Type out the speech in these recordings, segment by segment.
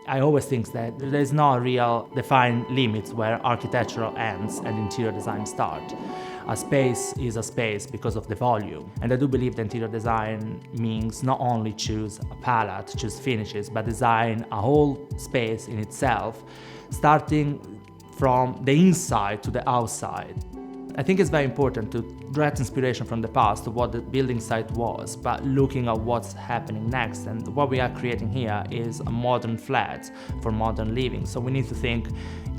I always think that there's no real defined limits where architectural ends and interior design start. A space is a space because of the volume. And I do believe that interior design means not only choose a palette, choose finishes, but design a whole space in itself, starting from the inside to the outside. I think it's very important to get inspiration from the past, what the building site was, but looking at what's happening next. And what we are creating here is a modern flat for modern living. So we need to think,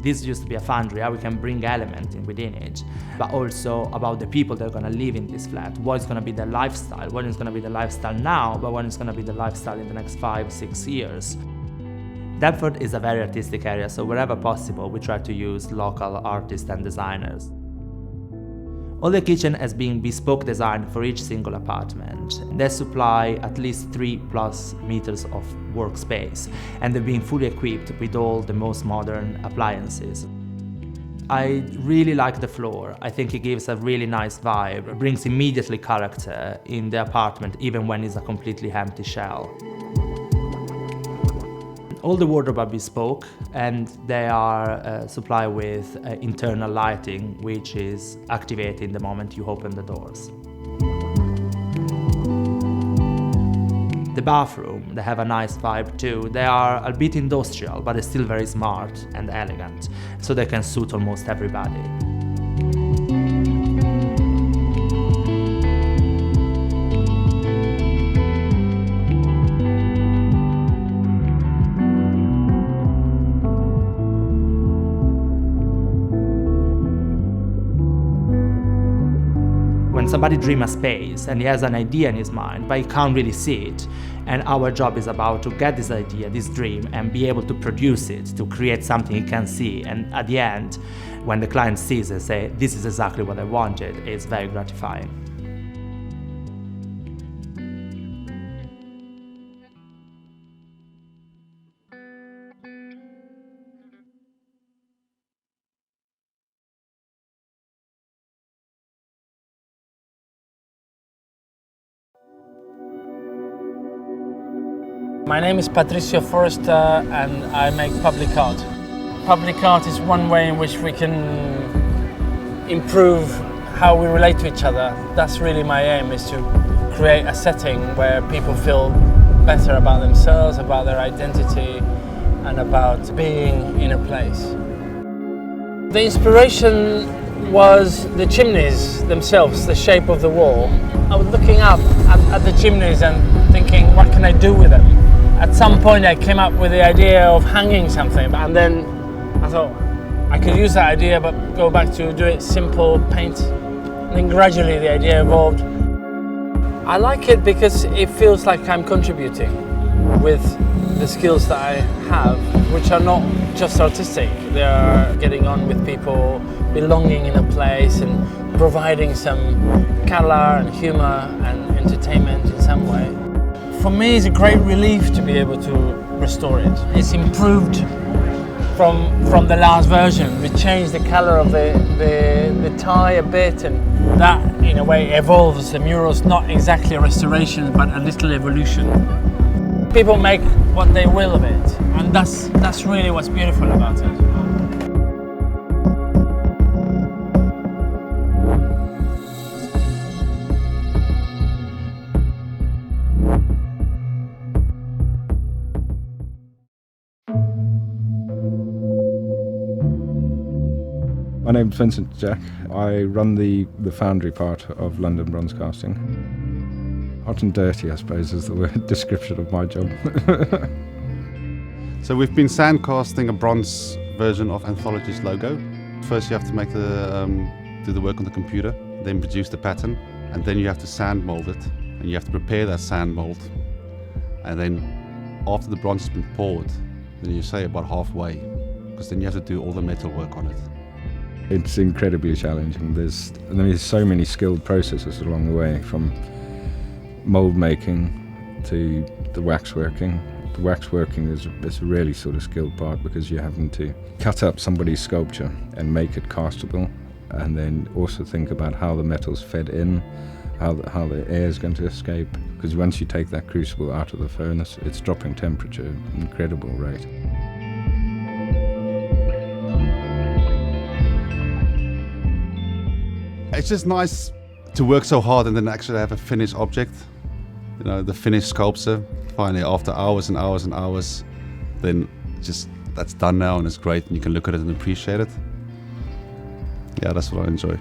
this used to be a foundry, how we can bring elements within it, but also about the people that are going to live in this flat. What is going to be their lifestyle? What is going to be the lifestyle now, but what is going to be the lifestyle in the next 5-6 years? Deptford is a very artistic area, so wherever possible, we try to use local artists and designers. All the kitchen has been bespoke designed for each single apartment. They supply at least 3+ meters of workspace, and they've been fully equipped with all the most modern appliances. I really like the floor. I think it gives a really nice vibe. It brings immediately character in the apartment, even when it's a completely empty shell. All the wardrobe are bespoke, and they are supplied with internal lighting, which is activated the moment you open the doors. The bathroom, they have a nice vibe too. They are a bit industrial, but they're still very smart and elegant, so they can suit almost everybody. When somebody dreams a space and he has an idea in his mind, but he can't really see it, and our job is about to get this idea, this dream, and be able to produce it, to create something he can see. And at the end, when the client sees it, say, this is exactly what I wanted, it's very gratifying. My name is Patricio Forrester and I make public art. Public art is one way in which we can improve how we relate to each other. That's really my aim, is to create a setting where people feel better about themselves, about their identity, and about being in a place. The inspiration was the chimneys themselves, the shape of the wall. I was looking up at the chimneys and thinking, what can I do with them? At some point I came up with the idea of hanging something, and then I thought I could use that idea but go back to do it simple, paint, and then gradually the idea evolved. I like it because it feels like I'm contributing with the skills that I have, which are not just artistic. They are getting on with people, belonging in a place and providing some colour and humour and entertainment in some way. For me, it's a great relief to be able to restore it. It's improved from the last version. We changed the colour of the tie a bit, and that in a way evolves. The mural's not exactly a restoration, but a little evolution. People make what they will of it, and that's really what's beautiful about it. My name's Vincent Jack. I run the Foundry part of London Bronze Casting. Hot and dirty, I suppose, is the word description of my job. So we've been sand casting a bronze version of Anthology's logo. First you have to make do the work on the computer, then produce the pattern, and then you have to sand mold it, and you have to prepare that sand mold. And then after the bronze has been poured, then you say about halfway, because then you have to do all the metal work on it. It's incredibly challenging. There's so many skilled processes along the way, from mold making to the waxworking. The waxworking is a really sort of skilled part, because you're having to cut up somebody's sculpture and make it castable, and then also think about how the metal's fed in, how the air is going to escape, because once you take that crucible out of the furnace, it's dropping temperature at an incredible rate. It's just nice to work so hard and then actually have a finished object. You know, the finished sculpture, finally after hours and hours and hours, then just that's done now and it's great and you can look at it and appreciate it. Yeah, that's what I enjoy.